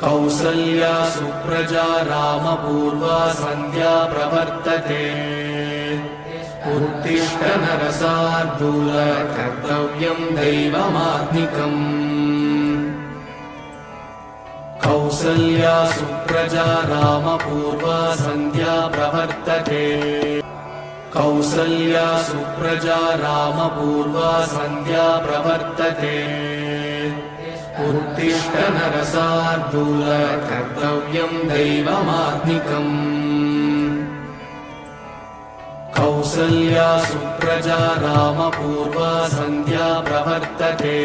कौसल्या सुप्रजा रामपूर्वा सन्ध्या प्रवर्तते उत्तिष्ठ नरशार्दूल कर्तव्यं दैवमात्मिकम् कौसल्या सुप्रजा रामपूर्वा सन्ध्या प्रवर्तते कौसल्या सुप्रजा रामपूर्वा सन्ध्या प्रवर्तते उत्तिष्ठ नरशार्दूल कर्तव्यं दैवमात्मिकम् कौसल्या सुप्रजा रामपूर्वा सन्ध्या प्रवर्तते।